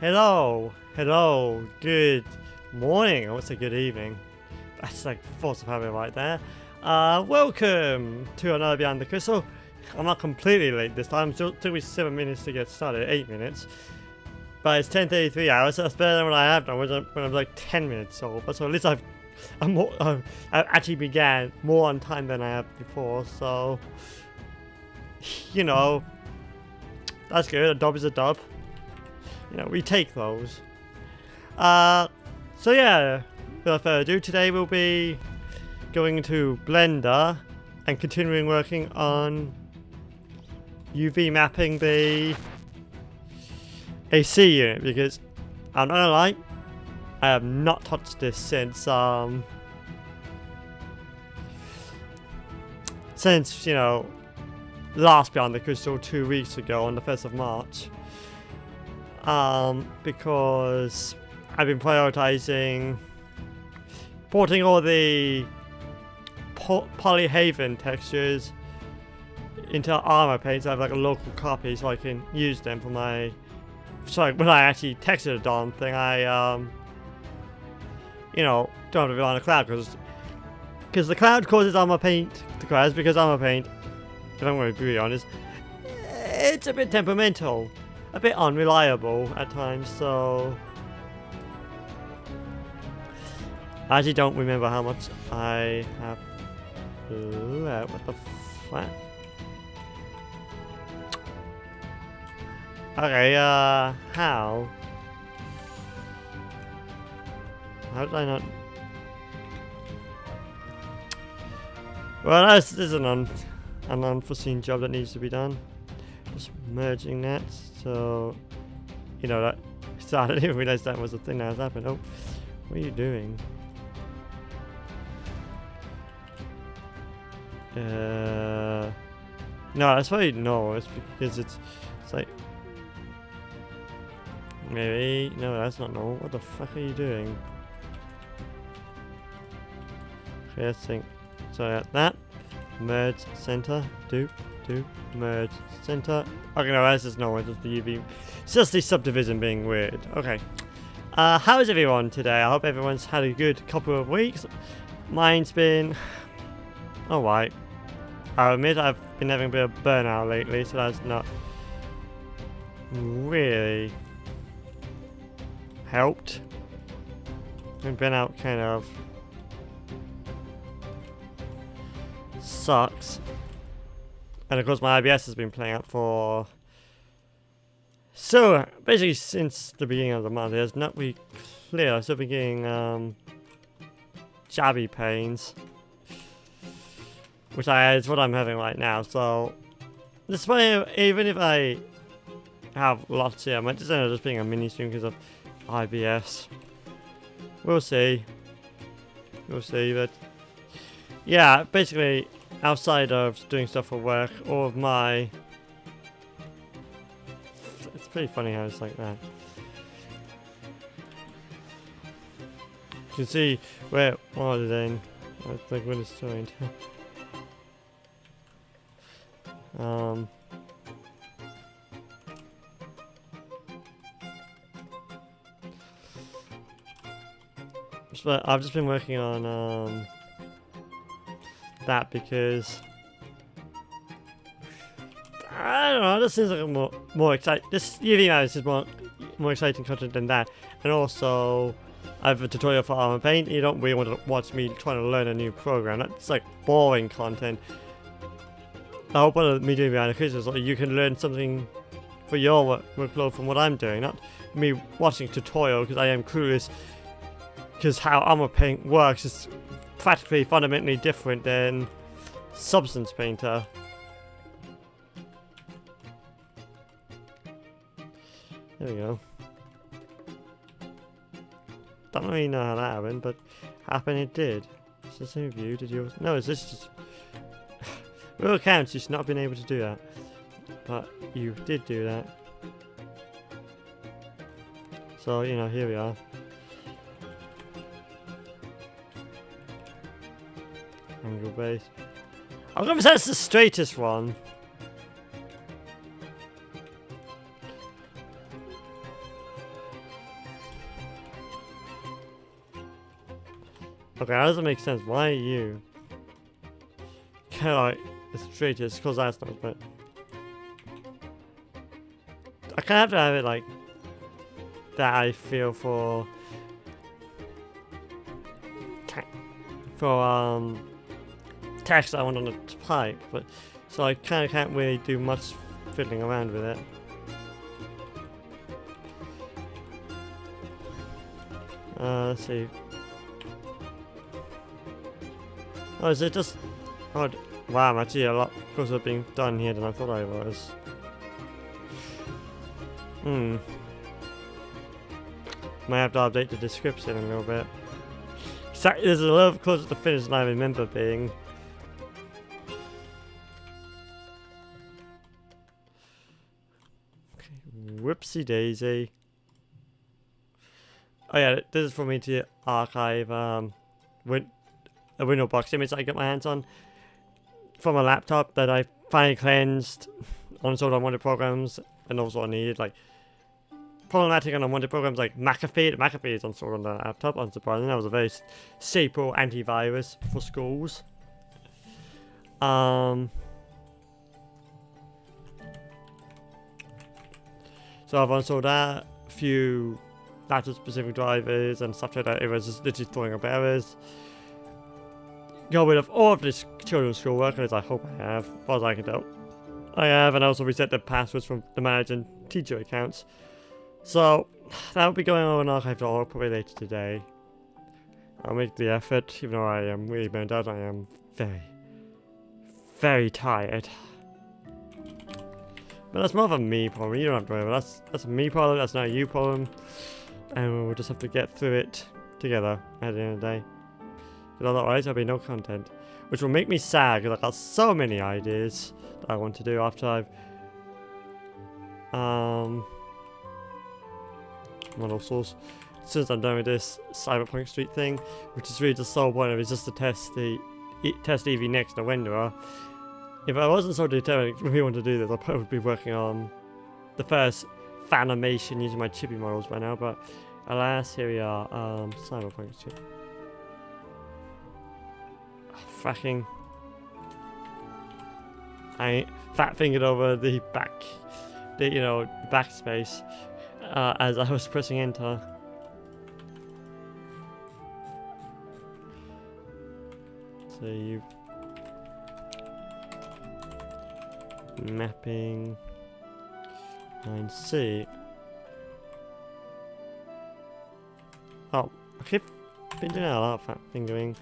Hello, good morning, I would say good evening. That's like force of habit right there. Welcome to another Beyond the Crystal. I'm not completely late this time, it took me 7 minutes to get started, 8 minutes. But it's 10:33 hours, so that's better than what I have done when I'm like 10 minutes over. So at least I've actually began more on time than I have before, so you know, that's good. A dub is a dub. You know, we take those. So yeah, without further ado, today we'll be going to Blender and continuing working on UV mapping the AC unit, because I'm not gonna lie, I have not touched this since you know, last Beyond the Crystal 2 weeks ago on the 1st of March. Because I've been prioritizing porting all the PolyHaven textures into ArmorPaint, so I have like a local copy so I can use them for my. So when I actually texted a darn thing, I you know, don't have to be on the cloud because the cloud causes ArmorPaint to crash, because ArmorPaint, if I'm going to be honest, it's a bit temperamental. A bit unreliable at times, so I actually don't remember how much I have left. What the fuck? Okay, how did I not? Well, this is an unforeseen job that needs to be done. Just merging that, so you know that. So I didn't even realize that was the thing that was happening. Oh, what are you doing? No, that's why you know. It's because it's like maybe no, that's not no. What the fuck are you doing? Okay, let's think. So that merge center, do. Merge center. Okay, no, that's just no, it's just the UV. It's just the subdivision being weird. Okay. How is everyone today? I hope everyone's had a good couple of weeks. Mine's been alright. I admit I've been having a bit of burnout lately, so that's not really helped. And burnout kind of sucks. And of course my IBS has been playing up for so basically since the beginning of the month. It's not really clear. I've still been getting jabby pains, which is what I'm having right now. So despite even if I have lots here, I might just end up just being a mini stream because of IBS. We'll see. But yeah, basically outside of doing stuff for work, all of my... It's pretty funny how it's like that. You can see where... Oh, then... It's like what it's doing. But I've just been working on... that because I don't know, this seems like a more exciting. This UV map is more exciting content than that, and also I have a tutorial for ArmorPaint. You don't really want to watch me trying to learn a new program. That's like boring content. I hope what me doing behind the curtain is like you can learn something for your workload from what I'm doing, not me watching a tutorial because I am clueless. Because how ArmorPaint works is practically fundamentally different than Substance Painter. There we go. Don't really know how that happened, but happen it did. Is this a view? Did you? No, is this just? Real accounts, you should not have been able to do that, but you did do that. So you know, here we are. Angle base. I'm gonna say that's the straightest one. Okay, that doesn't make sense. Why are you? Kind of like the straightest, because that's not, but I kind of have to have it like that. I feel for text I want on the pipe, but so I kind of can't really do much fiddling around with it. Let's see. Oh, is it just? Oh, wow, I'm actually a lot closer to being done here than I thought I was. Might have to update the description a little bit. Exactly, there's a little closer to finish than I remember being. Okay, whoopsie daisy. Oh yeah, this is for me to archive a window box image I get my hands on from a laptop that I finally cleansed, uninstalled unwanted programs, and also I needed like problematic and unwanted programs like McAfee. McAfee is installed on the laptop, unsurprisingly. That was a very staple antivirus for schools. So I've installed that, a few laptop specific drivers and stuff like that. It was just literally throwing up errors. Got rid of all of this children's schoolwork, as I hope I have, as far as I can tell. I have, and I also reset the passwords from the manager and teacher accounts. So, that will be going on archive.org probably later today. I'll make the effort, even though I am really burned out. I am very, very tired. But that's more of a me problem. You don't have to worry about it. That's a me problem, that's not a you problem. And we'll just have to get through it together at the end of the day. Because otherwise there'll be no content. Which will make me sad, because I've got so many ideas that I want to do after I've... model source. Since I'm done with this Cyberpunk Street thing, which is really just the whole point of it, is just to test the test EV next to Wenderer. If I wasn't so determined if we want to do this, I'd probably be working on the first fanimation using my chippy models by now, but alas, here we are, Cyberpunk Street. Oh, fracking. I fat fingered over the backspace as I was pressing enter. So you mapping 9C. Oh, I keep been doing a lot of fat fingering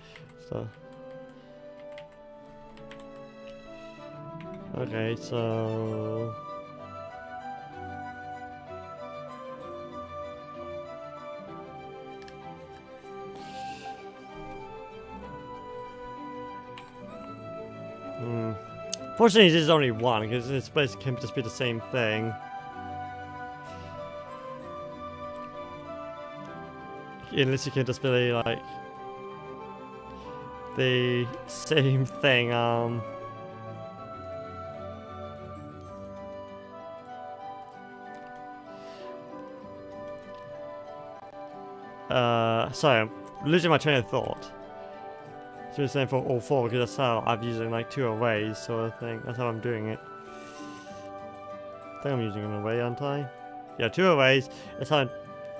stuff. Okay, so fortunately, this is only one, because this place can just be the same thing. Unless you can just be like the same thing. Sorry, I'm losing my train of thought. So it's saying for all four, because that's how I've used it in like 2 arrays sort of thing. That's how I'm doing it. I think I'm using an array, aren't I? Yeah, 2 arrays. That's how I'm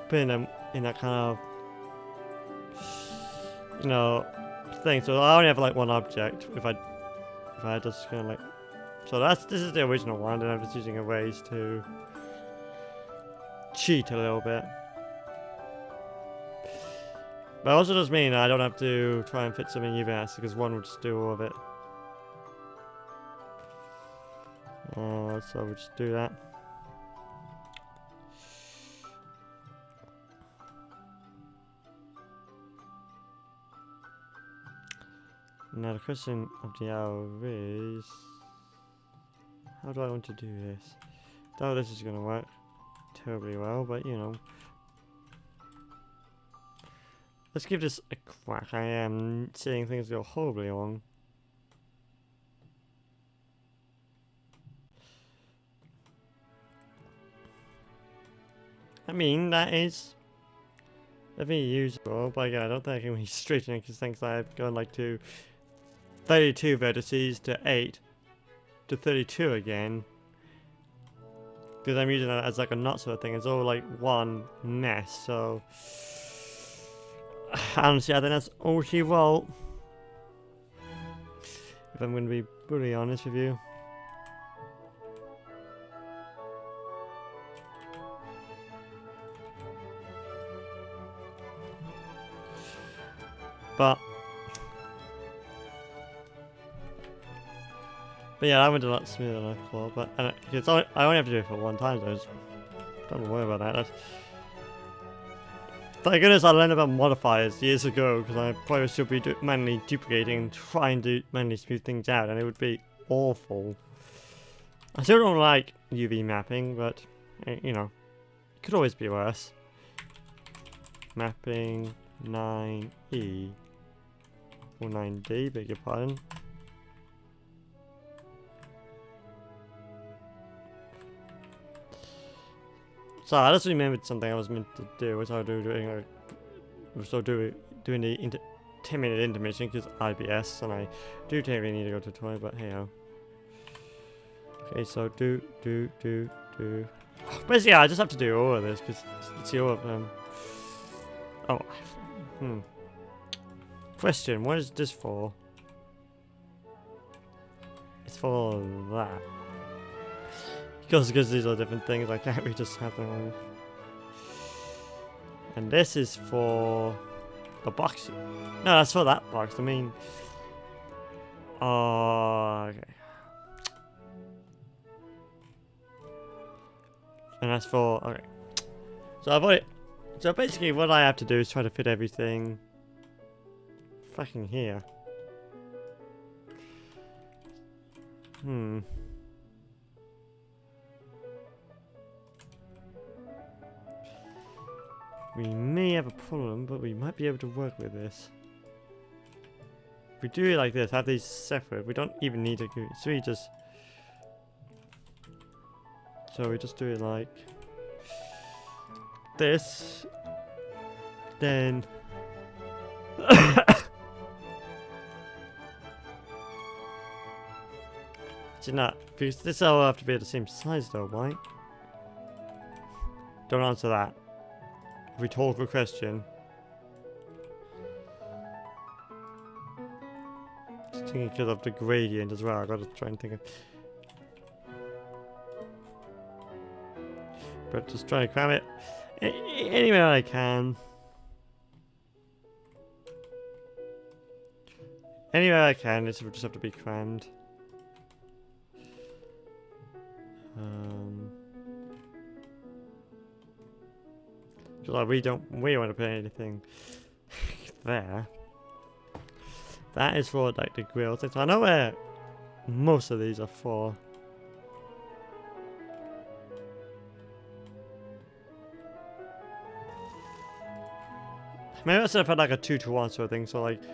putting them in that kind of, thing. So I only have like one object if I just kind of like. So this is the original one, and I'm just using arrays to cheat a little bit. But it also does mean I don't have to try and fit something UVS, because one would just do all of it. So we'll just do that. Now the question of the hour is, how do I want to do this? Doubt this is going to work terribly well, but let's give this a crack. I am seeing things go horribly wrong. I mean, that is Definitely usable, but again, I don't think I can be straightening because things I've gone like to 32 vertices to 8 to 32 again. Because I'm using it as like a knot sort of thing. It's all like one nest, so honestly, I think that's all she wrote. If I'm going to be brutally honest with you. But yeah, I went a lot smoother than I thought. But I only have to do it for one time, so don't worry about that. Thank goodness I learned about modifiers years ago, because I probably would still be manually duplicating and trying to manually smooth things out, and it would be awful. I still don't like UV mapping, but you know, it could always be worse. Mapping 9E or 9D, beg your pardon. So I just remembered something I was meant to do, which I was doing. Doing the 10-minute intermission because IBS, and I do technically need to go to the toilet, but hey ho. Okay, so do. Basically, I just have to do all of this because it's your Oh, Question: what is this for? It's for that. Because these are different things, I can't really just have them. And this is for the box. No, that's for that box. I mean, okay. And that's for okay. So I've already. So basically, what I have to do is try to fit everything. Fucking here. We may have a problem, but we might be able to work with this. If we do it like this, have these separate, we don't even need to go. So we just do it like this. Then it's not, because this all have to be the same size though, right? Don't answer that. Rhetorical question. Just thinking because of the gradient as well. I gotta try and think of. But just try to cram it anywhere I can. Anywhere I can, this will just have to be crammed. Because we don't want to put anything there. That is for like the grill things. I know where most of these are for. Maybe I should have had like a 2-to-1 sort of thing, so like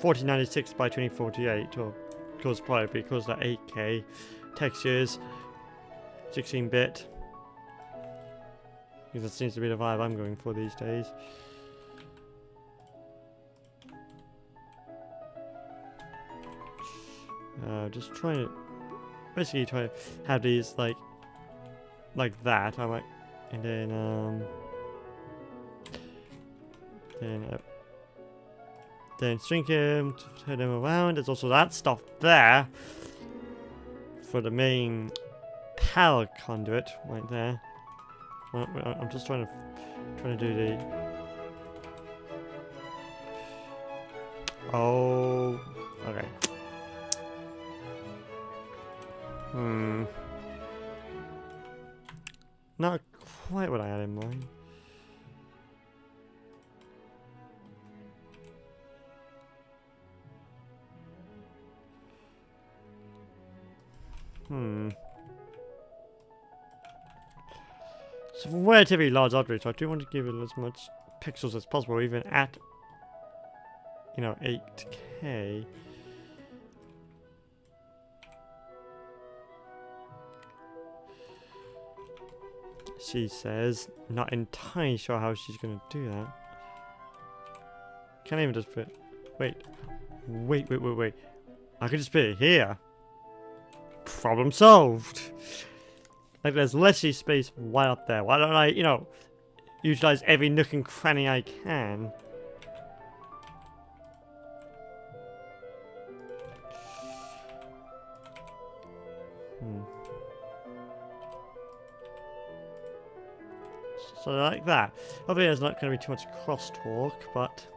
1496 by 2048, or because probably because the 8K textures, 16-bit. Because that seems to be the vibe I'm going for these days. Just trying to basically try to have these like that. I might, and then shrink him, turn him around. There's also that stuff there for the main power conduit right there. I'm just trying to do the. Oh, okay. Not quite what I had in mind. It's a relatively large object, so I do want to give it as much pixels as possible, even at, 8K. She says, not entirely sure how she's going to do that. Can't even just put it. Wait. Wait. I could just put it here. Problem solved. Like there's literally space right up there. Why don't I, you know, utilize every nook and cranny I can? So like that. Obviously there's not going to be too much crosstalk, but...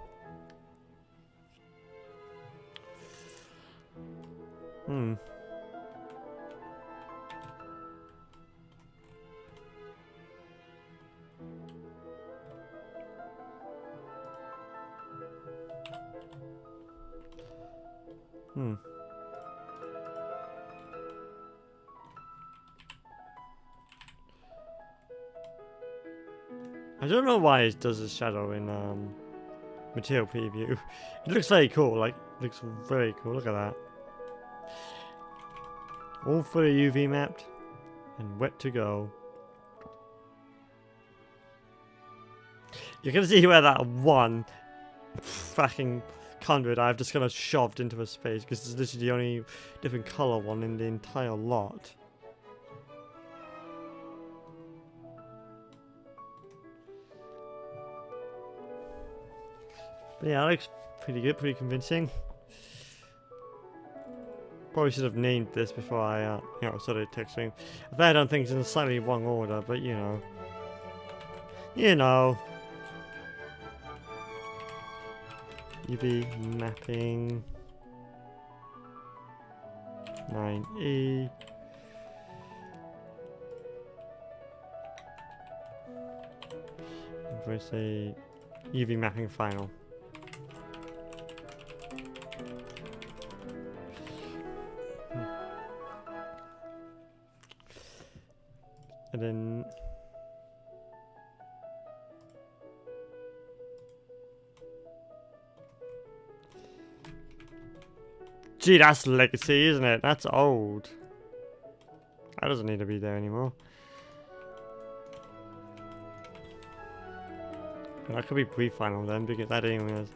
I don't know why it does the shadow in material preview. It looks very cool, like looks very cool. Look at that. All fully UV mapped and wet to go. You're gonna see where that one fucking conduit I've just kind of shoved into a space because it's literally the only different color one in the entire lot. But yeah, that looks pretty good, pretty convincing. Probably should have named this before I, you know, started texting. I've done things in a slightly wrong order, but you know. You know. UV mapping. 9E. I'm going to say UV mapping final. And then gee, that's legacy, isn't it? That's old. That doesn't need to be there anymore. And that could be pre-final then, because that anyway is.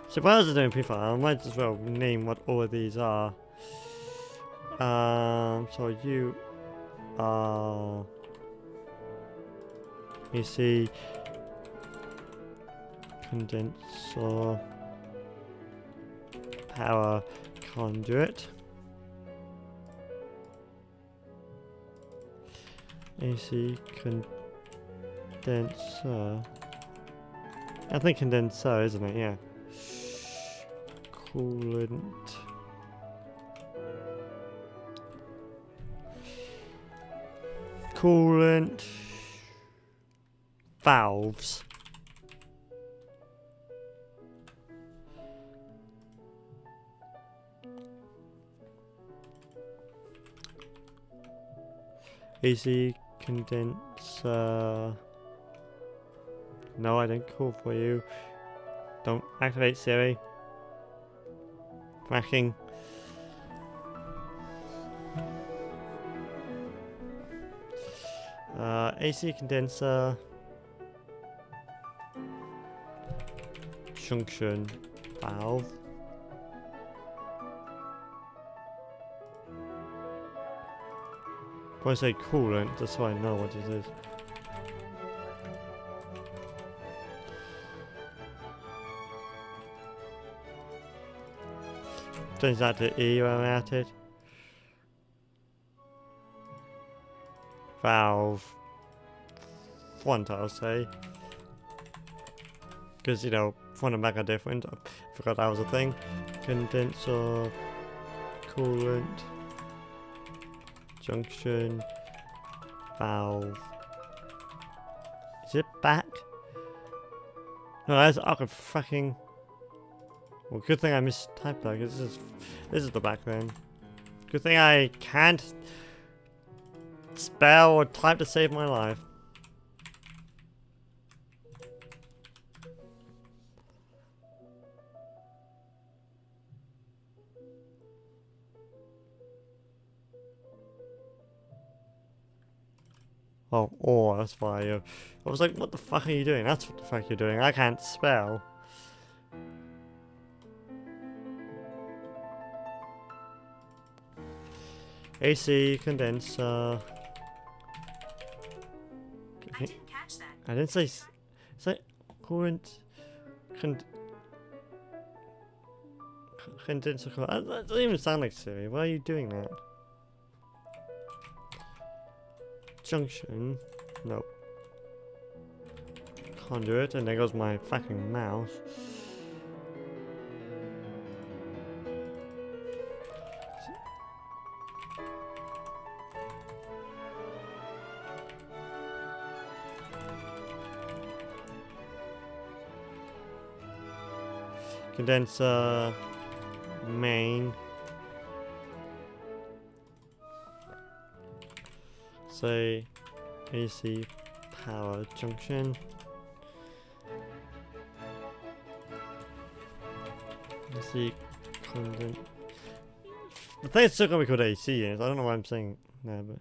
So if I was doing pre-final, I might as well name what all of these are. So you see condenser power conduit, AC condenser, I think condenser, isn't it? Yeah. Coolant valves. AC condenser. No, I didn't call for you. Don't activate Siri. Fracking. AC condenser. Junction valve. When I say coolant, that's so I know what it is. Change that to E when I'm at it. Valve front, I'll say. Because, you know, front and back are different. I forgot that was a thing. Condenser, coolant, junction, valve. Is it back? No, that's I could fucking. Well, good thing I mistyped that, because this is the back then. Good thing I can't spell or type to save my life. Oh, or that's why I was like, what the fuck are you doing? That's what the fuck you're doing. I can't spell. AC condenser. I didn't catch that. I didn't say current condenser. That doesn't even sound like Siri. Why are you doing that? Junction. Nope. Conduit, and there goes my fucking mouse. Condenser main. Say AC power junction. AC condenser. I think it's still gonna be called AC units. I don't know why I'm saying no, but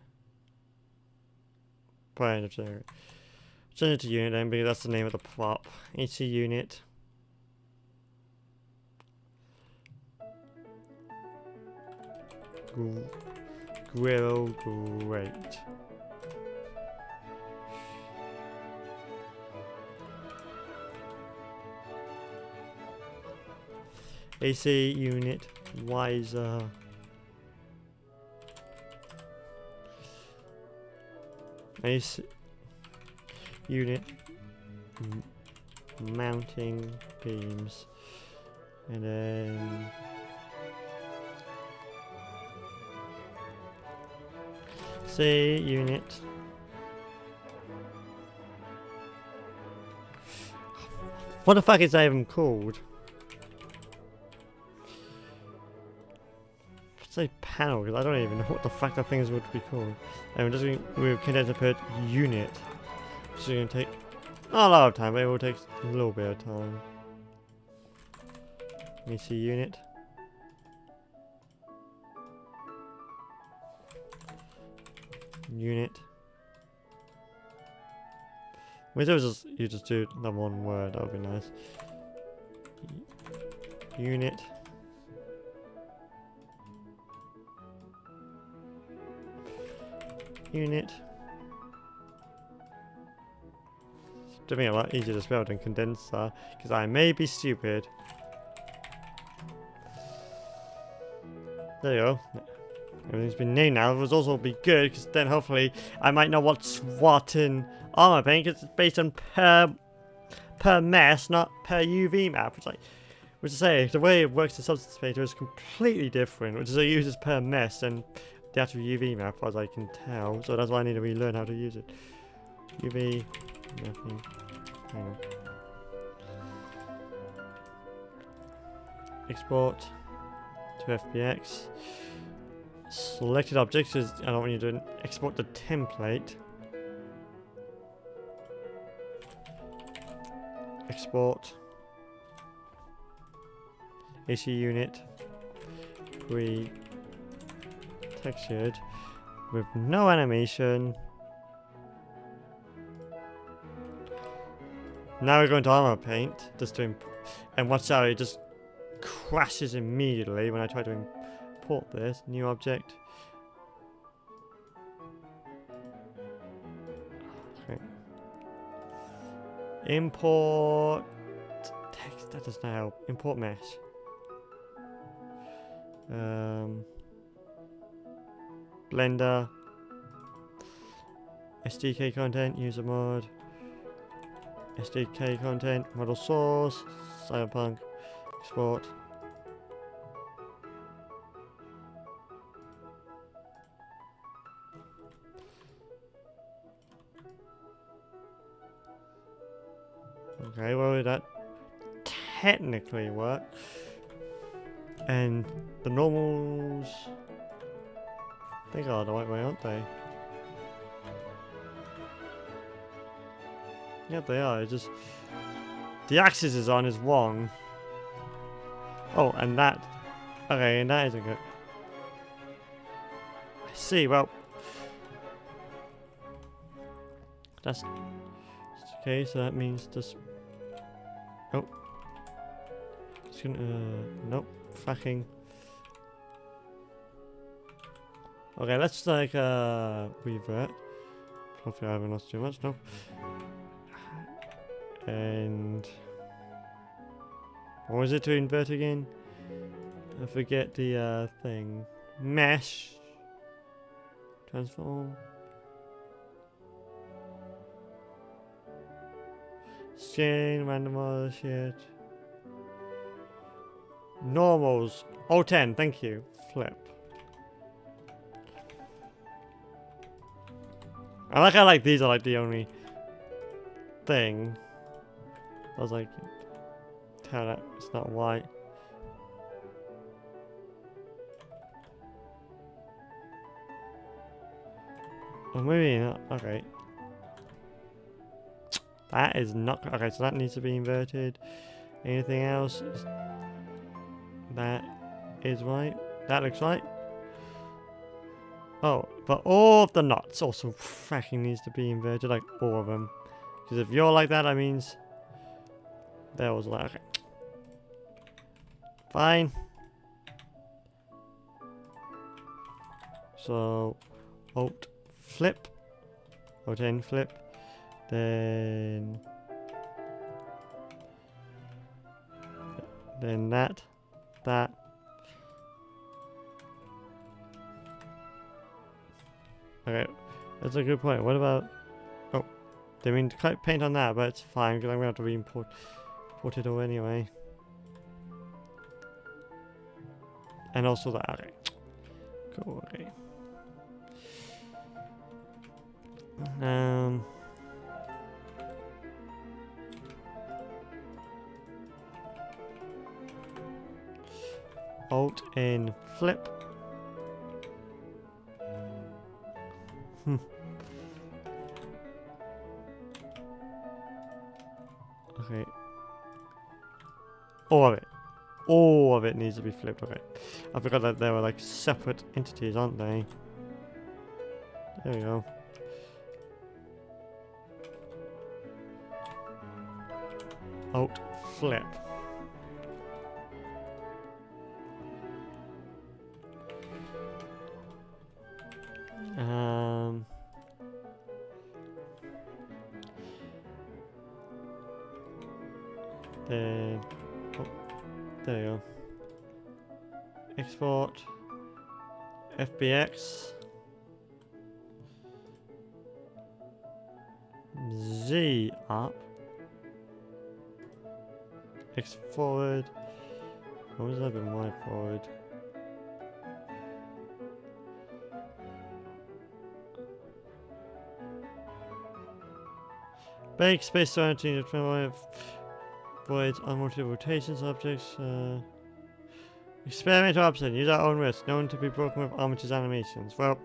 probably end up saying it. Change it to unit then because that's the name of the prop. AC unit. Grill grate. AC unit wiser. AC unit mounting beams, and then C unit. What the fuck is that even called? Say panel, because I don't even know what the fuck that thing is would be called. And we're just going with condenser per unit. So it's going to take not a lot of time, but it will take a little bit of time. Let me see unit. Unit. Maybe you just do the one word, that would be nice. Unit. Unit. It's to me a lot easier to spell than condenser, because I may be stupid. There you go. Everything's been named now. It would also be good, because then hopefully I might know what's what in ArmorPaint, because it's based on per mesh, not per UV map. Which is say, the way it works in Substance Painter is completely different, which is it uses per mesh and the actual UV map, as I can tell. So that's why I need to relearn how to use it. UV, nothing. Hang on. Export to FBX. Selected objects is I don't want you to export the template. Export. AC unit. Textured with no animation. Now we're going to ArmorPaint just to and watch out, it just crashes immediately when I try to import this new object. Okay. Import text, that does not help. Import mesh. Blender, SDK content, user mode, SDK content, model source, Cyberpunk, export. Okay, well that technically worked. And the normals, they are the right way, aren't they? Yeah, they are. It's just the axis is on is wrong. Oh, and that. Okay, and that isn't good. I see. Well, that's okay. So that means this. Oh, it's gonna. Nope. Fucking. Okay, let's like revert. Hopefully I haven't lost too much, no. And what was it to invert again? I forget the thing. Mesh. Transform. Skin, randomize, shit. Normals. Oh, 10, thank you. Flip. I like how like these are like the only thing. I was like, tell that it's not white. Or maybe not. Okay. That is not okay. So that needs to be inverted. Anything else? That is right. That looks right. Oh, but all of the knots also fracking needs to be inverted, like all of them. Because if you're like that, that means there was like okay. Fine. So Alt flip. Alt N flip. Then that. Okay, that's a good point. What about? Oh, they mean to cut paint on that, but it's fine because I'm gonna have to re-import it all anyway. And also that. Okay, cool. Okay. Alt and flip. Okay. All of it needs to be flipped. Okay. I forgot that they were like separate entities, aren't they? There we go. Alt flip. Then, oh, there you go. Export, FBX, Z up, X forward. What was that been Y forward? Bake space surrounding the voids unwanted rotations objects. Experimental option. Use our own risk. Known to be broken with armature's animations. Well,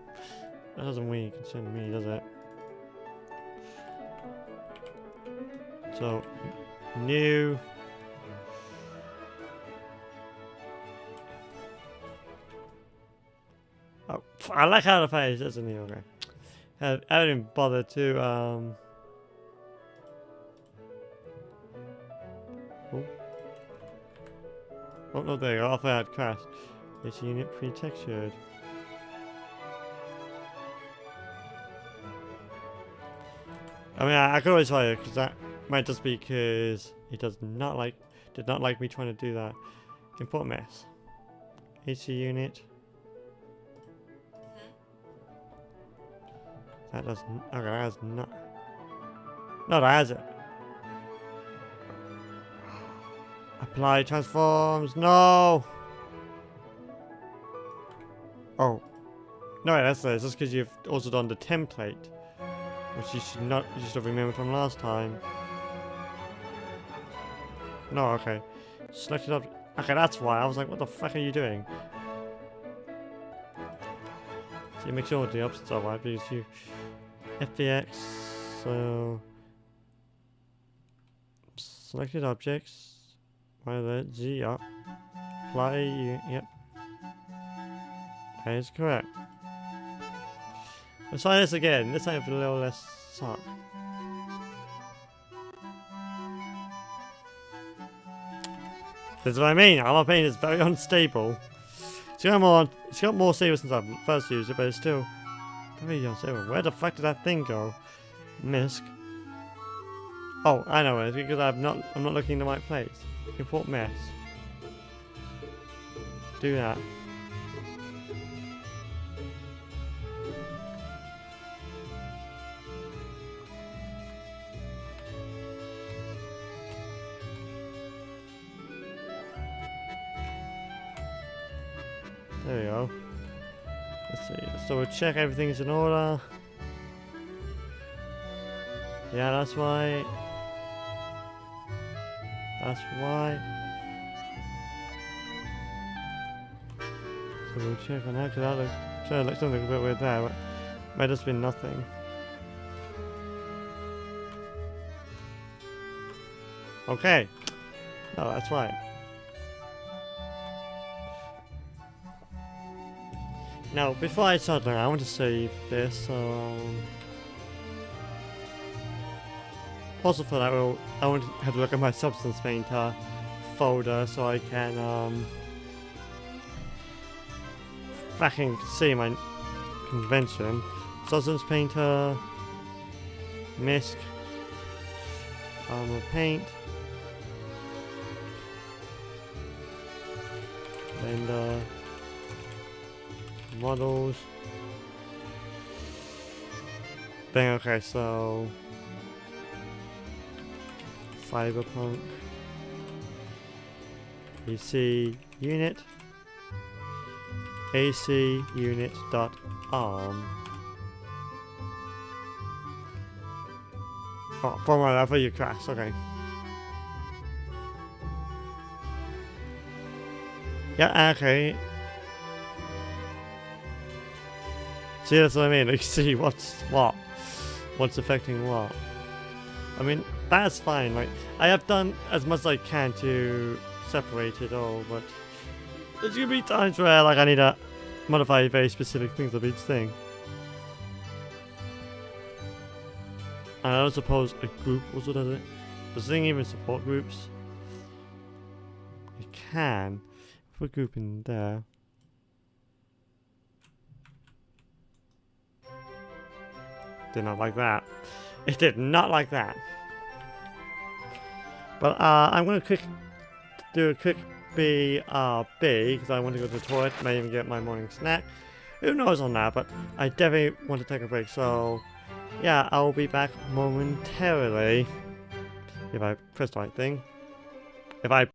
that doesn't really concern me, does it? So, new. Oh, I like how the face doesn't he? Okay. I didn't bother to Oh. Oh no, there you go. Off I had crashed. This unit pre-textured. I mean, I could always try it because that might just be because he did not like me trying to do that. Import mess. AC unit. That doesn't. Okay, that has not. No, that has it. Apply transforms. No. Oh. No, wait, that's just because you've also done the template, which you should not. You should have remembered from last time. No, okay. Select it up. Okay, that's why. I was like, what the fuck are you doing? So you make sure the options are right because you FBX. So selected objects. Either Z up. Apply. Yep. That is correct. Let's try this again. This time for a little less suck. That's what I mean. ArmorPaint is very unstable. It's got more saber since I first used it, but it's still very young saber. Where the fuck did that thing go? Misk. Oh, I know it is because I'm not looking in the right place. Import mess. Do that. There we go. Let's see. So we'll check everything's in order. Yeah, that's right. That's right. So we'll check on that because that looks something a bit weird there. But might just be nothing. Okay. No, that's right. Now, before I start, I want to save this. Also for that, I want to have a look at my Substance Painter folder so I can fucking see my convention. Substance Painter, Misk, ArmorPaint, and models. Bang, okay, so Cyberpunk, PC unit, AC unit dot arm. Oh, for my level you crash, okay. Yeah, okay. See, that's what I mean. Like, see what's affecting what. I mean, that's fine. Like, I have done as much as I can to separate it all, but there's gonna be times where like I need to modify very specific things of each thing. And I don't suppose a group also does it. Does this thing even support groups? It can. If we're grouping there. Did not like that. It did not like that. But I'm gonna do a quick BRB because I want to go to the toilet. May even get my morning snack. Who knows on that? But I definitely want to take a break. So yeah, I'll be back momentarily if I press the right thing. If I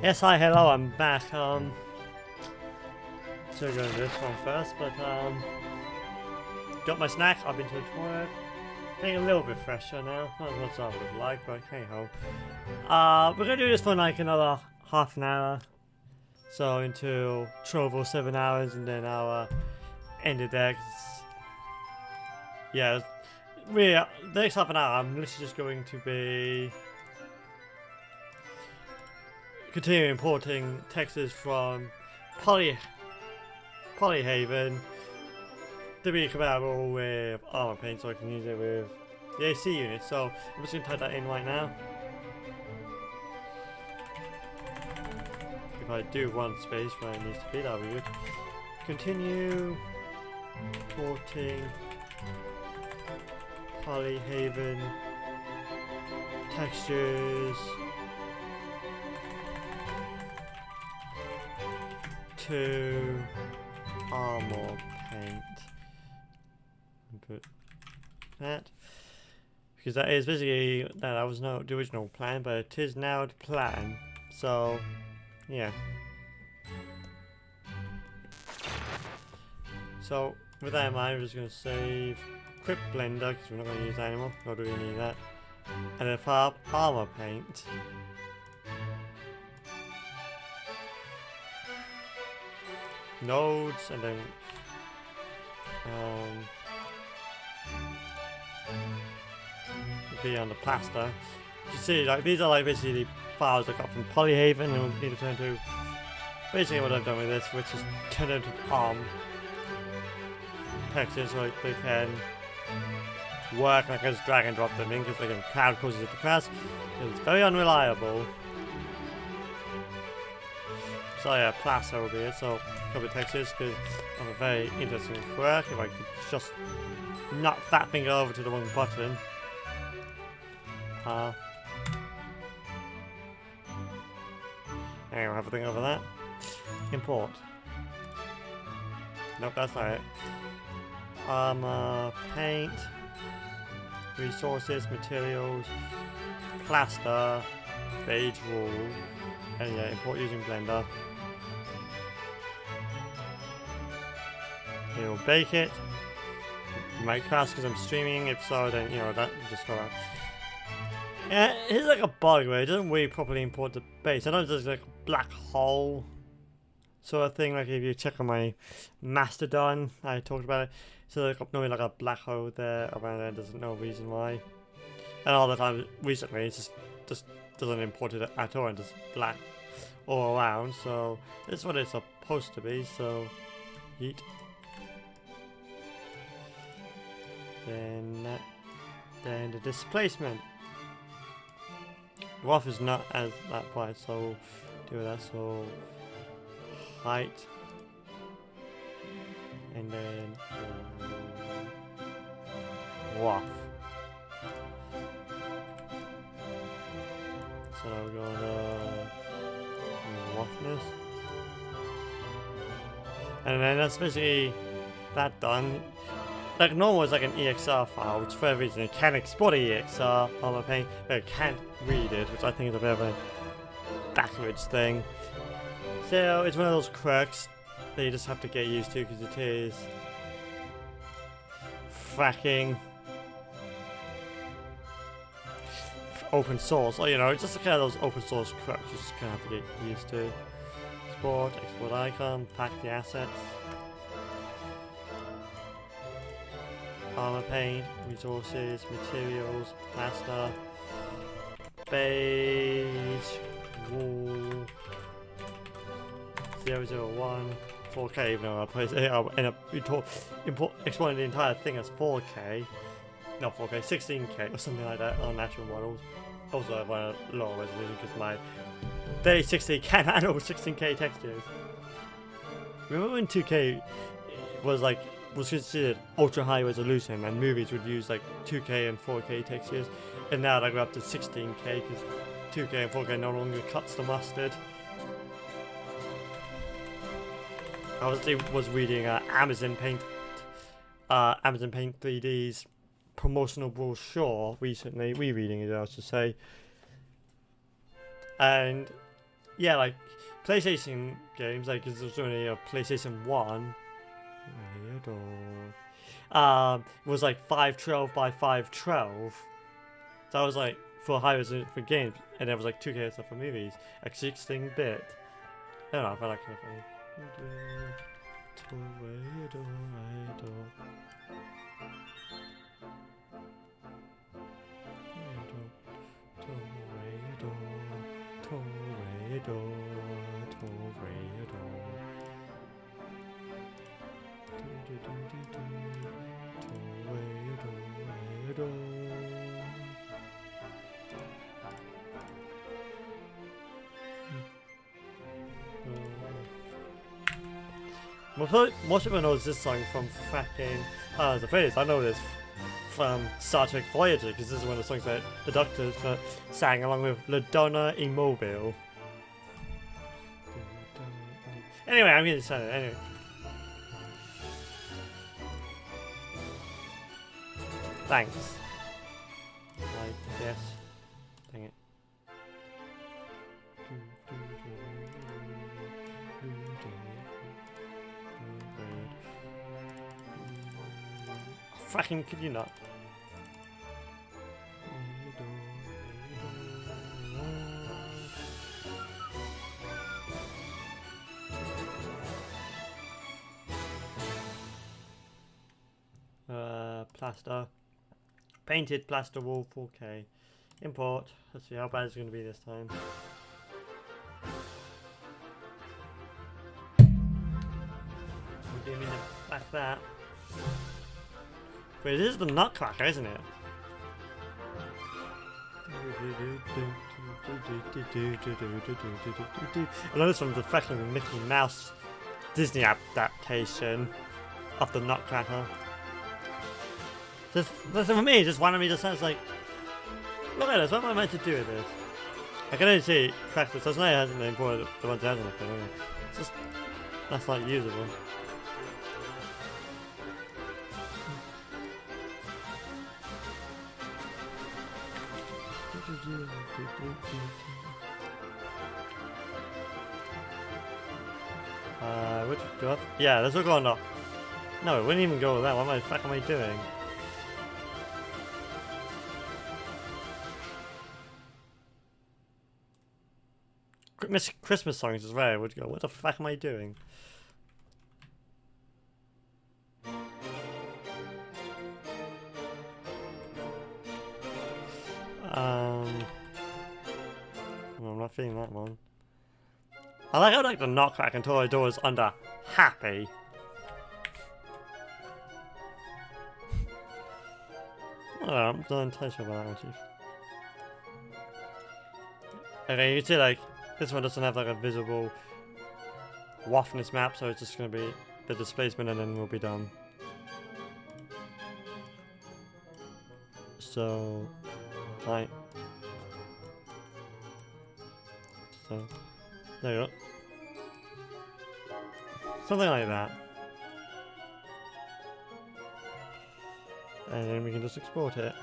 Yes, hi, hello, I'm back. So going to this one first, but got my snack. I've been to the toilet. Feeling a little bit fresher now. Not as much as I would like, but hey ho. We're gonna do this for like another half an hour. So until 12 or 7 hours, and then I'll end it there. Yeah, really, the next half an hour, I'm literally just going to be continuing importing textures from PolyHaven to be compatible with ArmorPaint, so I can use it with the AC unit. So I'm just going to type that in right now. If I do one space where it needs to be, that'll be good. Continue importing PolyHaven textures to ArmorPaint. Put that, because that is basically that was not the original plan, but it is now the plan. So yeah. So with that in mind, we're just going to save Quick Blender because we're not going to use that anymore. Nor do we need that. And then fire up ArmorPaint. Nodes, and then be on the plaster. You see, like these are like basically the files I got from PolyHaven, and we'll need to turn to basically what I've done with this, which is turn it to textures so they can work. I can just drag and drop them in because they can crowd causes it to crash. It's very unreliable. So yeah, plaster will be it. So cover textures because I'm a very interesting quirk. If I could just knock that finger over to the wrong button. Anyway, have a thing over that. Import. Nope, that's not it. Paint. Resources, materials, plaster, beige wool, and yeah, import using Blender. It'll bake it. It might crash because I'm streaming. If so, then you know that just go out. Yeah, here's like a bug where it doesn't really properly import the base. I know there's like a black hole sort of thing. Like if you check on my Mastodon, I talked about it. So there's normally like a black hole there around there. There's no reason why. And all the time recently, it just doesn't import it at all, and just black all around. So this is what it's supposed to be. So yeet. Then the displacement. The waff is not as that wide, so do that. So height, and then waff. So now we're going to waffness, and then that's basically that done. Like normal is like an EXR file, which for a reason it can export an EXR on the paint, but it can't read it, which I think is a bit of a backwards thing. So it's one of those quirks that you just have to get used to because it is fracking open source, or you know, it's just kind of those open source quirks you just kind of have to get used to. Export icon, pack the assets. ArmorPaint, resources, materials, plaster, beige, wool, 001, 4K, even though I'll end up exporting the entire thing as 4K, not 4K, 16K or something like that on natural models. Also I want a lower resolution because my 3060 can handle 16K textures. Remember when 2K was considered ultra high resolution and movies would use like 2K and 4K textures, and now they go up to 16K because 2K and 4K no longer cuts the mustard. I obviously was reading Amazon Paint 3D's promotional brochure recently, rereading it I should say, and yeah, like PlayStation games, like because there's only a PlayStation 1. Was like 512 by 512. So I was like for high resolution for games, and there was like 2K stuff for movies, like 16-bit. I don't know if I like kind of funny. Most people know this song from fucking the phrase. I know this from Star Trek Voyager because this is one of the songs that the Doctor sang along with La Donna Immobile. Anyway, I'm getting started. Anyway. Thanks. I guess. Dang it. Fucking could you not? Plaster. Painted plaster wall 4K. Import. Let's see how bad it's going to be this time. We didn't mean to back that. Wait, this is the Nutcracker, isn't it? I know this from the fucking Mickey Mouse Disney adaptation of the Nutcracker. Just for me, just one of me just sounds like, look at this, what am I meant to do with this? I can only see practice, so it's not hasn't been imported the ones that hasn't been anyway. It's just, that's not usable. Which do I? Yeah, let's go on up. No, it wouldn't even go with that. What the fuck am I doing? Christmas songs is where I would go. What the fuck am I doing? No, I'm not feeling that one. I like the Nutcracker and Toy Doors under happy. Oh, I'm not entirely sure about that one, Chief. Okay, you can see like this one doesn't have like a visible waffness map, so it's just gonna be the displacement and then we'll be done. So, right. So, there you go. Something like that. And then we can just export it.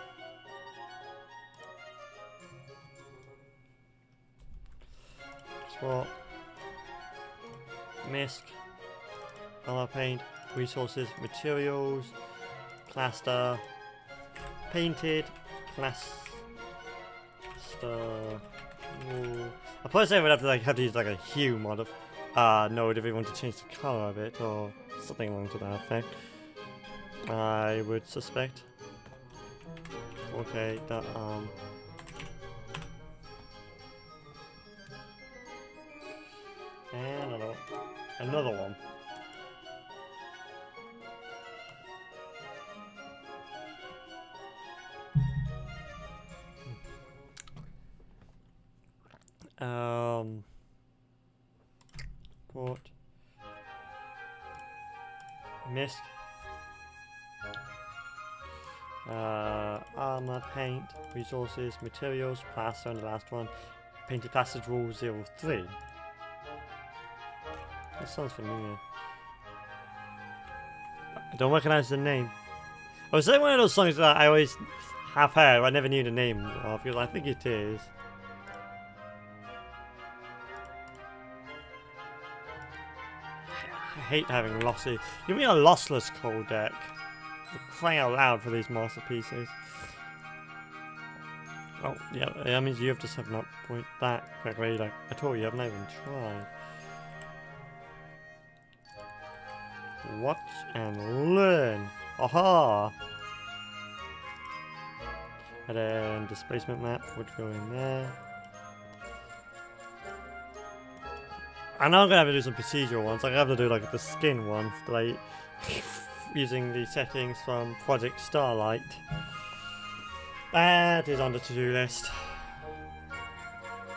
Export. Misc. ArmorPaint. Resources. Materials. Plaster. Painted. Plaster. Wool. I probably say I would have to use like a hue mod of node if we want to change the color of it or something along to that effect. I would suspect. Okay, that and another one. Port. Misc. ArmorPaint, resources, materials, plaster, and the last one, painted plaster rule 03. That sounds familiar. I don't recognize the name. I was saying one of those songs that I always have heard, I never knew the name of, because I think it is. hate having lossy. Give me a lossless coal deck. For crying out loud for these masterpieces. Oh, yeah, that means you have to 7-up point that quickly. Like, I told you, I've not even tried. Watch and learn. Aha! And then displacement map would go in there. I know I'm gonna have to do some procedural ones. I'm gonna have to do like the skin one, like using the settings from Project Starlight. That is on the to-do list.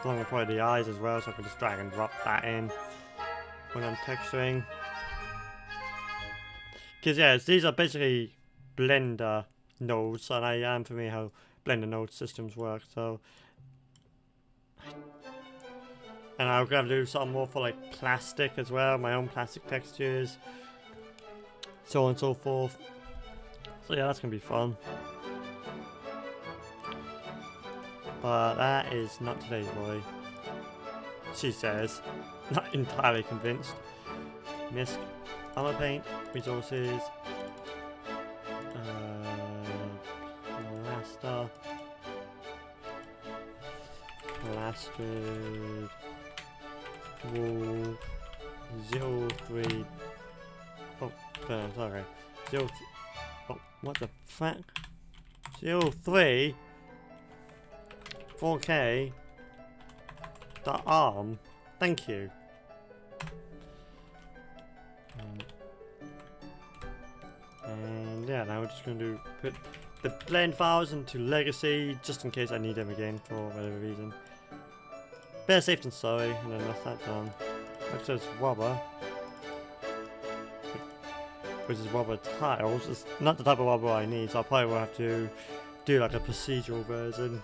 Along with probably the eyes as well, so I can just drag and drop that in when I'm texturing. Because yeah, these are basically Blender nodes, and I am familiar how Blender node systems work, so. And I'll grab do some more for like plastic as well, my own plastic textures, so on and so forth. So yeah, that's gonna be fun. But that is not today's boy. She says, not entirely convinced. Misc, ArmorPaint, resources, plastered wall 03. Oh, sorry. Oh, what the fuck? 03 4K the arm. Thank you. And yeah, now we're just going to put the blend files into Legacy just in case I need them again for whatever reason. Better safe than sorry, and then that's that done. Next says Wobber, which is Wobber tiles. It's not the type of Wobber I need, so I probably will have to do like a procedural version.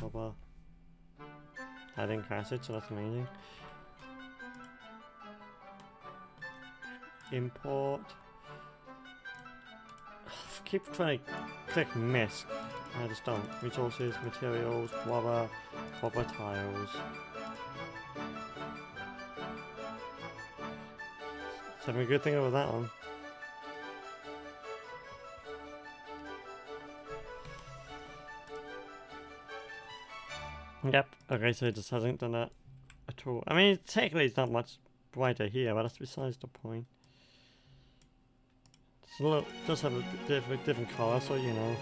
Wobber. I didn't crash it, so that's amazing. Import. I keep trying to click Misc. I just don't. Resources, materials, Wobber tiles. So having a good thing over that one. Yep. Okay, so it just hasn't done that at all. I mean, technically it's not much brighter here, but that's besides the point. It's a little, it does have a different color, so you know.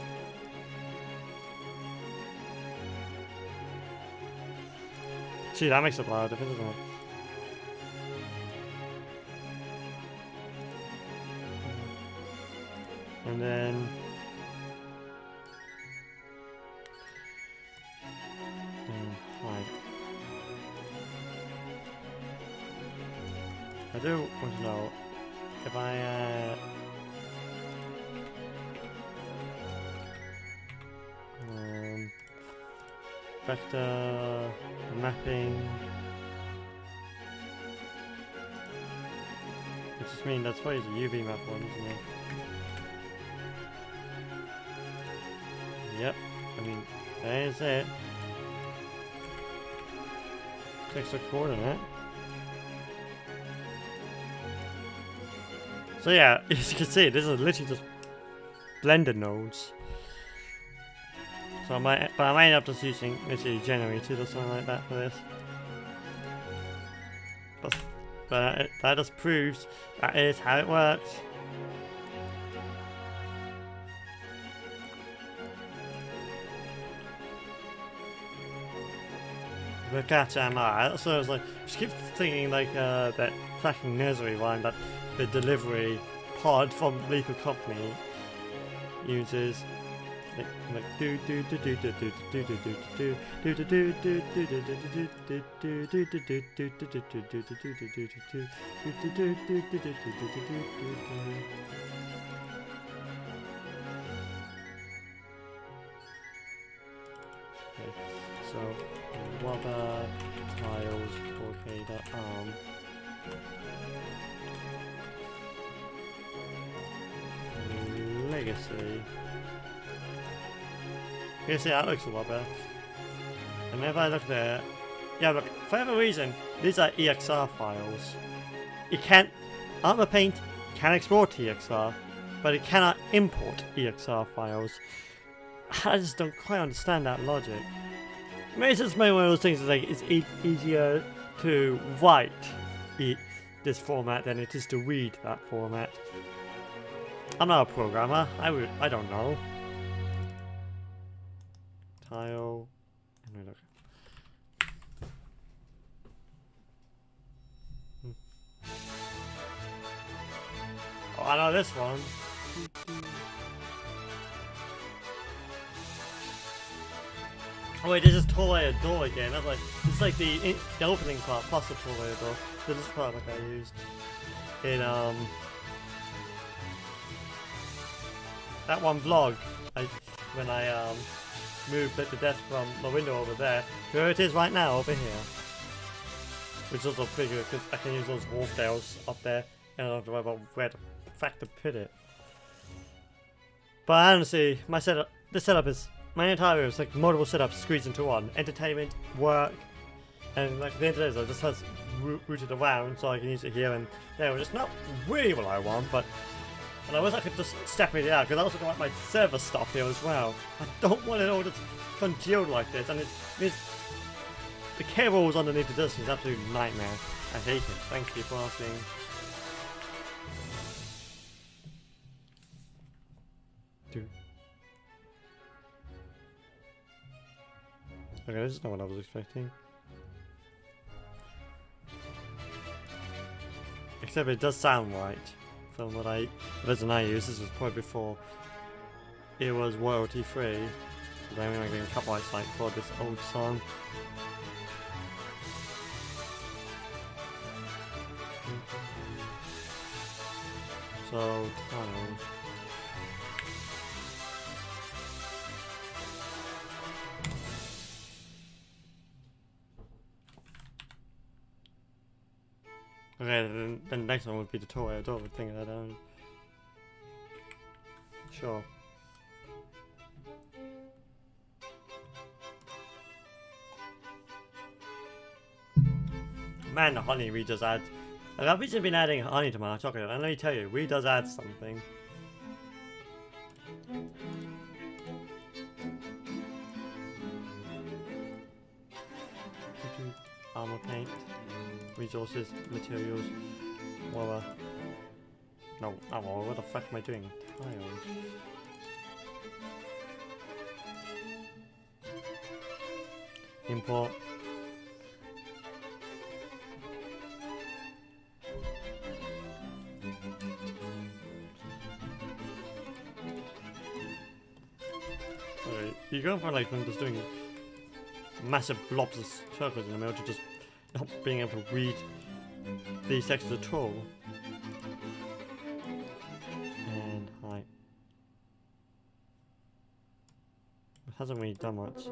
See, that makes a lot of difference, doesn't it? And then I do want to know if I vector mapping, which just means that's probably the UV map one, isn't it? Yep, I mean, there's it. Takes the coordinate. So yeah, as you can see, this is literally just Blender nodes. So I might end up just using literally generated or something like that for this. But that just proves that is how it works. But gotcha, so I was like, just keep thinking like that fucking nursery one that the delivery pod from Lethal Company uses. Like do do do do do do do do do do do do do so Wobber tiles 4K the arm. Legacy. You see, that looks a lot better. And if I look there, yeah, look, for whatever reason, these are EXR files. You can't, ArmorPaint can export EXR, but it cannot import EXR files. I just don't quite understand that logic. Maybe it's just maybe one of those things that's like it's easier to write this format than it is to read that format. I'm not a programmer. I don't know. Tile. Let me look. Oh, I know this one. Oh wait, this is two-layer door again. That's like this is like the opening part plus the two-layer door. So this part like I used in that one vlog. When I moved the desk from the window over there to where it is right now over here. Which is also pretty good because I can use those wolf tails up there and I don't have to worry about where the fact to put it. But honestly, this setup is my entire room is like multiple setups squeezed into one. Entertainment, work, and like the internet just has routed around so I can use it here and there, which is not really what I want, but and I wish I could just separate it out because I also got my server stuff here as well. I don't want it all just congealed like this, and it's the cables underneath the disk is an absolute nightmare. I hate it. Thank you for asking. Dude. Okay, this is not what I was expecting. Except it does sound right from what the version I use. This was probably before it was royalty free. Because I'm getting copyright like for this old song. So, I don't know. Okay, then the next one would be the toy. I don't think that down. Sure. Man, the honey we just add. Like, I've recently been adding honey to my chocolate, and let me tell you, we does add something. ArmorPaint, resources, materials, well, no, what the fuck am I doing? Tiles. Import. Okay, you're going for like from just doing massive blobs of circles in the middle to just not being able to read these textures at all. And height. It hasn't really done much.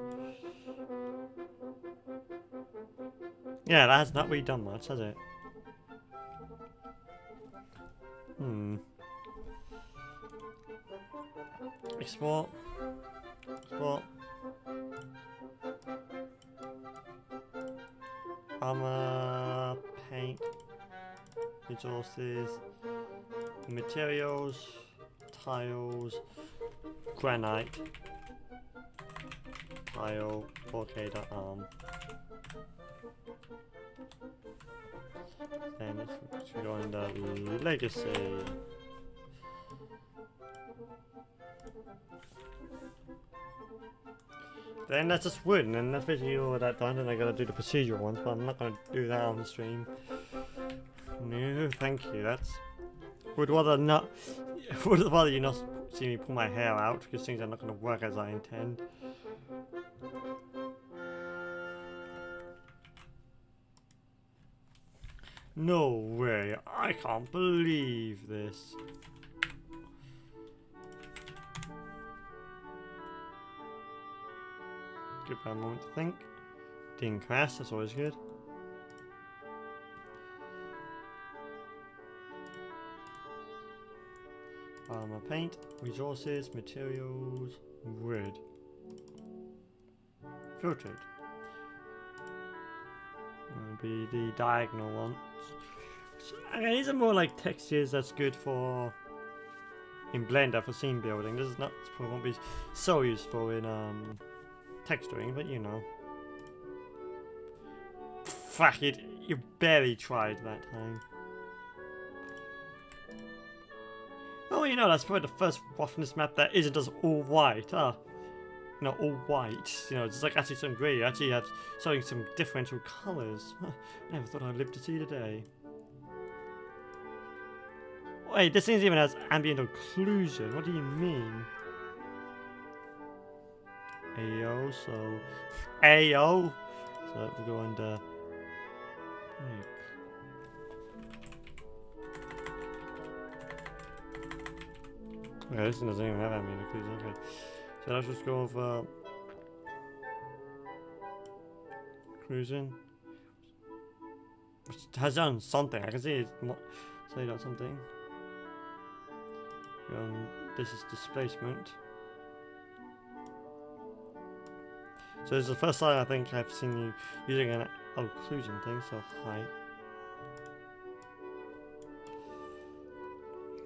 Yeah, that has not really done much, has it? Export. Export. ArmorPaint. Resources. Materials. Tiles. Granite. Tile. 4K.arm. Then let's go into legacy. Then that's just wood, and then that's basically all that done, and I gotta do the procedural ones, but I'm not gonna do that on the stream. No, thank you, that's... Would rather you not see me pull my hair out, because things are not gonna work as I intend. No way, I can't believe this. Give that a moment to think. Didn't crash, that's always good. ArmorPaint, resources, materials, wood. filtered. Will be the diagonal ones. Okay, these are more like textures that's good for in Blender for scene building. This is not probably won't be so useful in texturing, but you know. Fuck it, you barely tried that time. Oh, you know, that's probably the first roughness map that isn't just all white. You know, all white. You know, it's like actually some grey. You actually have showing some differential colours. Never thought I'd live to see the day. Wait, this thing even has ambient occlusion. What do you mean? Ayo, so Ayo. So we go under. Okay, this one doesn't even have ambient occlusion. Okay, so let's just go over occlusion. It has done something. I can see it's say done something. This is displacement. So this is the first time I think I've seen you using an occlusion thing, so height.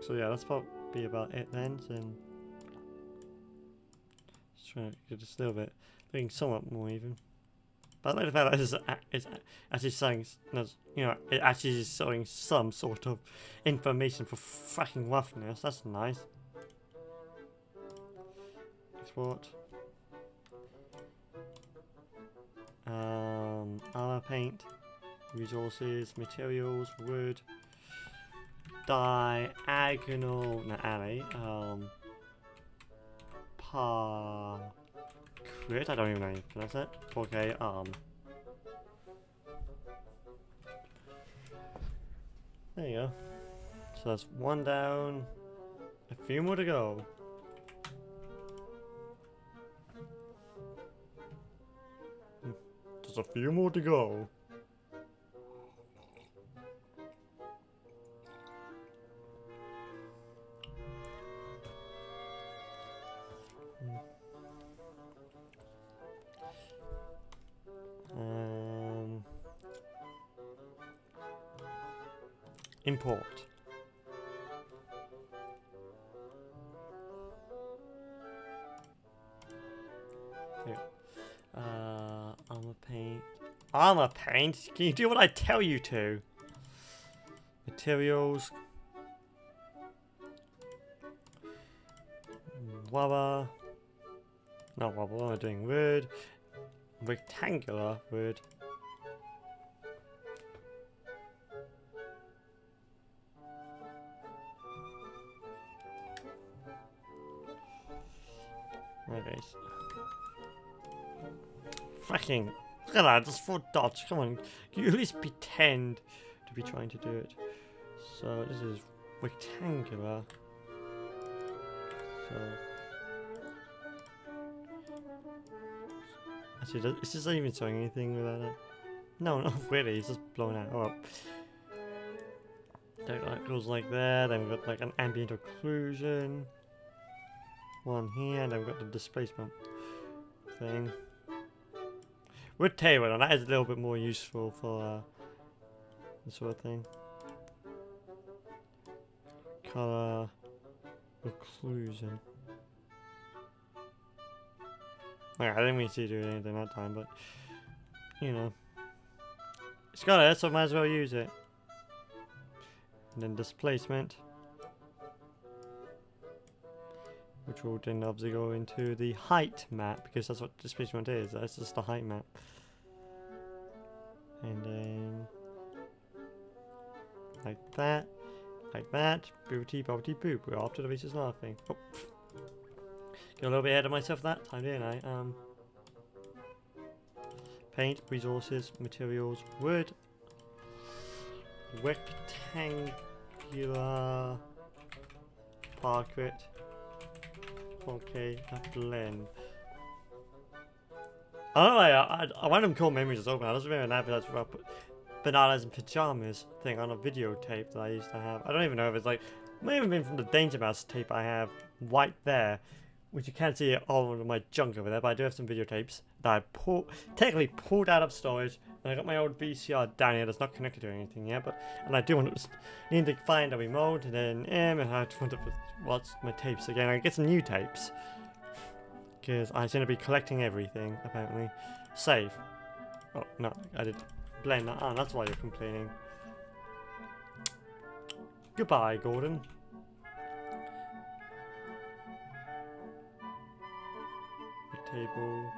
So yeah, that's probably about it then. So just trying to get this a little bit, being somewhat more even. But I like the fact that it's actually saying, you know, it actually is showing some sort of information for fucking roughness. That's nice. Export. ArmorPaint, resources, materials, wood, diagonal, not alley, crit, I don't even know how you pronounce that. 4K arm. There you go. So that's one down. A few more to go. Just a few more to go. Import. Here. ArmorPaint. ArmorPaint? Can you do what I tell you to? Materials. Rubber. Not rubber, what am I doing? Wood. Rectangular wood. Okay. Fucking. Look at that, just 4 dots. Come on. Can you at least pretend to be trying to do it? So, this is rectangular. So. Actually, is this even showing anything without it? No, not really. It's just blown out. Oh. That goes like there. Then we've got like an ambient occlusion. One here, and then we've got the displacement thing. Wood table, and that is a little bit more useful for this sort of thing. Color occlusion. Okay, I didn't mean to do anything that time, but you know, it's got it, so I might as well use it. And then displacement, which will then obviously go into the height map, because that's what displacement is. That's just the height map. And then like that, boopity boppity boop. We're off to the races laughing. Oh. Got a little bit ahead of myself that time, didn't I? Paint, resources, materials, wood, rectangular, parquet. Okay, a blend. I don't know, I want them cool memories is open. I just remember an advertisement where I put bananas and pajamas thing on a videotape that I used to have. I don't even know if it's like, it may have been from the Danger Mouse tape I have right there, which you can't see all of my junk over there, but I do have some videotapes that I technically pulled out of storage. And I got my old VCR down here that's not connected to anything yet, and I do want to need to find a remote, and then and I want to watch my tapes again. I get some new tapes because I'm going to be collecting everything apparently. Save. Oh no, I did blend that on. That's why you're complaining. Goodbye, Gordon. The table.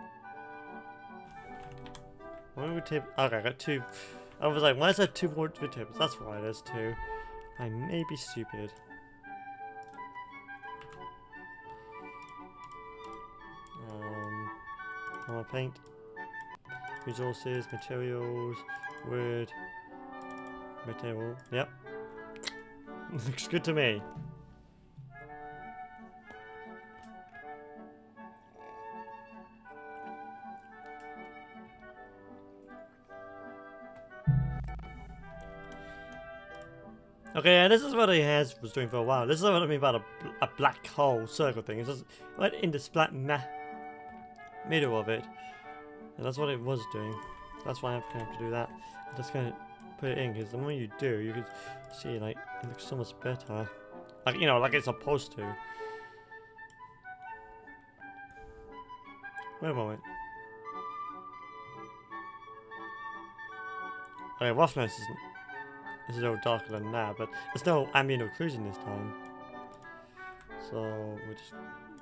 Why would table? Okay, I got two. I was like, why is there two more tables? That's why there's two. I may be stupid. ArmorPaint. Resources, materials, wood, material. Yep. Looks good to me. Okay, and this is what he was doing for a while. This is what I mean about a black hole circle thing. It's just right in this black middle of it. And that's what it was doing. That's why I'm going to have to do that. I'm just going to put it in, because the more you do, you can see, like, it looks so much better. Like, you know, like it's supposed to. Wait a moment. Okay, roughness is a little darker than that, but there's no ambient occlusion this time. So, we'll just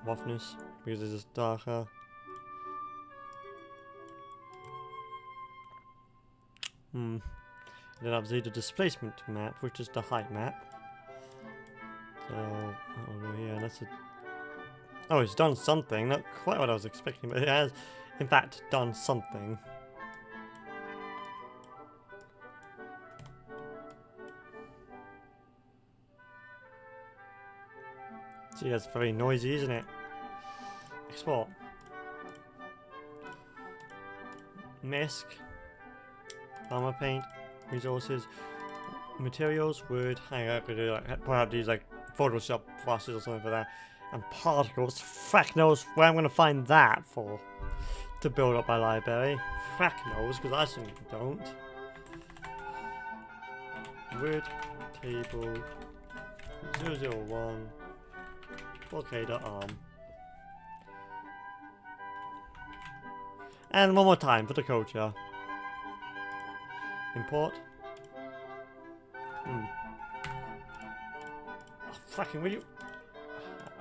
roughness, because it's just darker. And then obviously the displacement map, which is the height map. So, I'll go here, that's a... Oh, it's done something, not quite what I was expecting, but it has, in fact, done something. See, that's very noisy, isn't it? Export. Mask. ArmorPaint. Resources. Materials. Wood. Hang on, I could do like, perhaps use like Photoshop brushes or something for that. And particles. Frack knows where I'm going to find that for. To build up my library. Frack knows, because I certainly don't. Wood. Table. 001. Okay, the arm. And one more time for the culture. Import. Oh, fucking will you?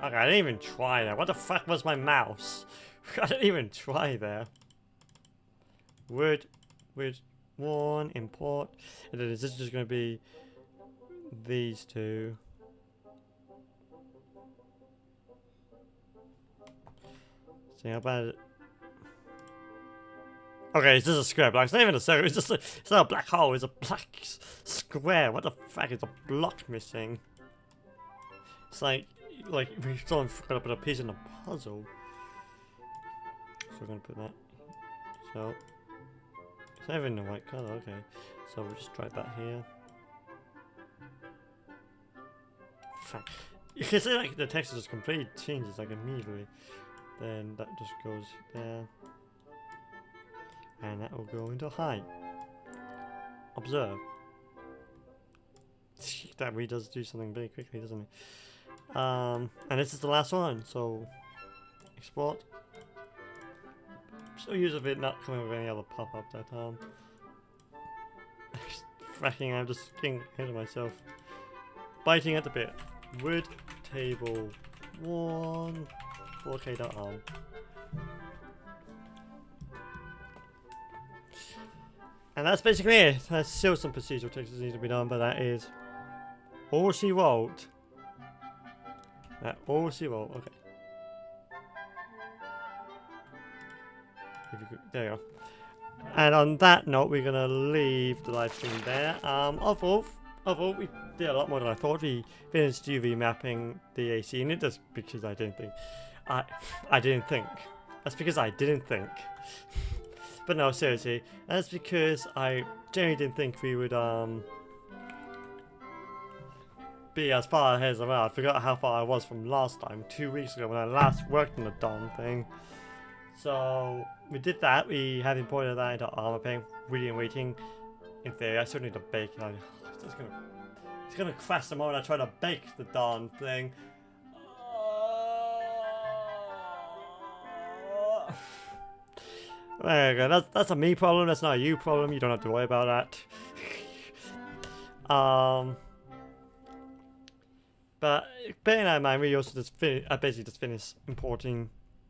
Okay, I didn't even try that. What the fuck was my mouse? I didn't even try there. Word 1, import. And then is this just going to be these two? See how bad it... Okay, it's just a square block. It's not even a circle. It's just it's not a black hole. It's a black square. What the fuck is a block missing? It's like we someone forgot to put a piece in a puzzle. So we're gonna put that. So it's not even the right color. Okay, so we'll just try that here. Fuck. You can see like the texture just completely changes like immediately. Then that just goes there. And that will go into height. Observe. That really does do something very quickly, doesn't it? And this is the last one, so export. So use of it not coming with any other pop-up that time. Fracking, I'm just getting ahead of myself. Biting at the bit. Wood table 1 4K.arm. And that's basically it. There's still some procedural text that needs to be done, but that is all she wrote. That all she wrote. Okay. There you go. And on that note, we're gonna leave the live stream there. Overall, we did a lot more than I thought. We finished UV mapping the AC unit just because I didn't think. I didn't think. That's because I didn't think. But no, seriously, that's because I generally didn't think we would be as far ahead as I was. I forgot how far I was from last time, 2 weeks ago when I last worked on the darn thing. So we did that. We have imported that into ArmorPaint. Really waiting. In theory, I still need to bake it. It's gonna crash the moment I try to bake the darn thing. There you go. That's a me problem. That's not a you problem. You don't have to worry about that. But bearing that in mind, we also I basically just finished importing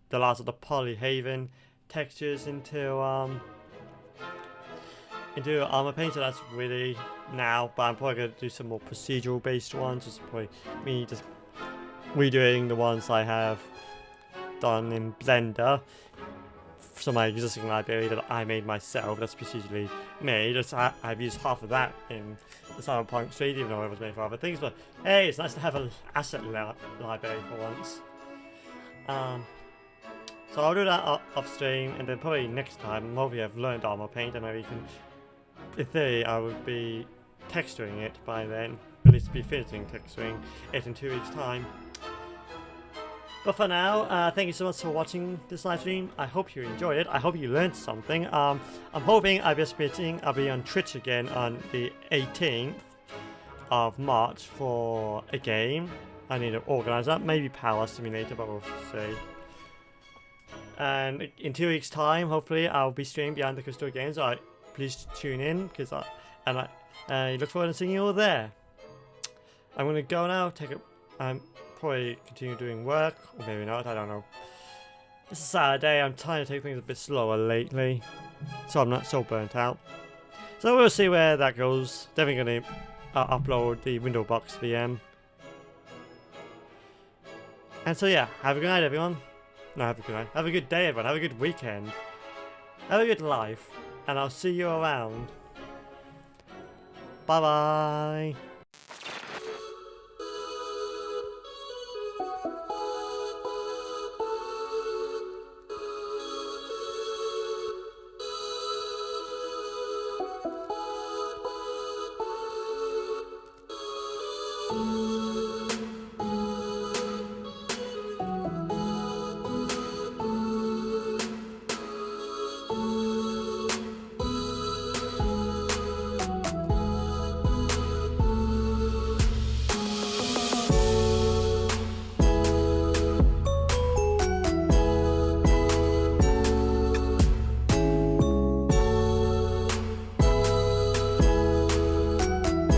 the last of the PolyHaven textures into ArmorPaint, so that's really now. But I'm probably gonna do some more procedural based ones. Just probably me just redoing the ones I have done in Blender. So my existing library that I made myself, that's procedurally made. I've used half of that in the Cyberpunk suite, even though it was made for other things. But hey, it's nice to have an asset library for once. So I'll do that off stream, and then probably next time, hopefully I've learned ArmorPaint, and maybe you can. In theory, I would be texturing it by then. At least be finishing texturing it in 2 weeks' time. But for now, thank you so much for watching this live stream. I hope you enjoyed it. I hope you learned something. I'm hoping I'll be on Twitch again on the 18th of March for a game. I need to organize that. Maybe Power Simulator, but we'll see. And in 2 weeks' time, hopefully, I'll be streaming Behind the Crystal again. So please tune in, because I look forward to seeing you all there. I'm gonna go now. Probably continue doing work, or maybe not, I don't know. It's a Saturday, I'm trying to take things a bit slower lately, so I'm not so burnt out. So we'll see where that goes. Definitely gonna upload the Windowbox VM. And so yeah, have a good night everyone. No, have a good night. Have a good day everyone, have a good weekend. Have a good life, and I'll see you around. Bye bye.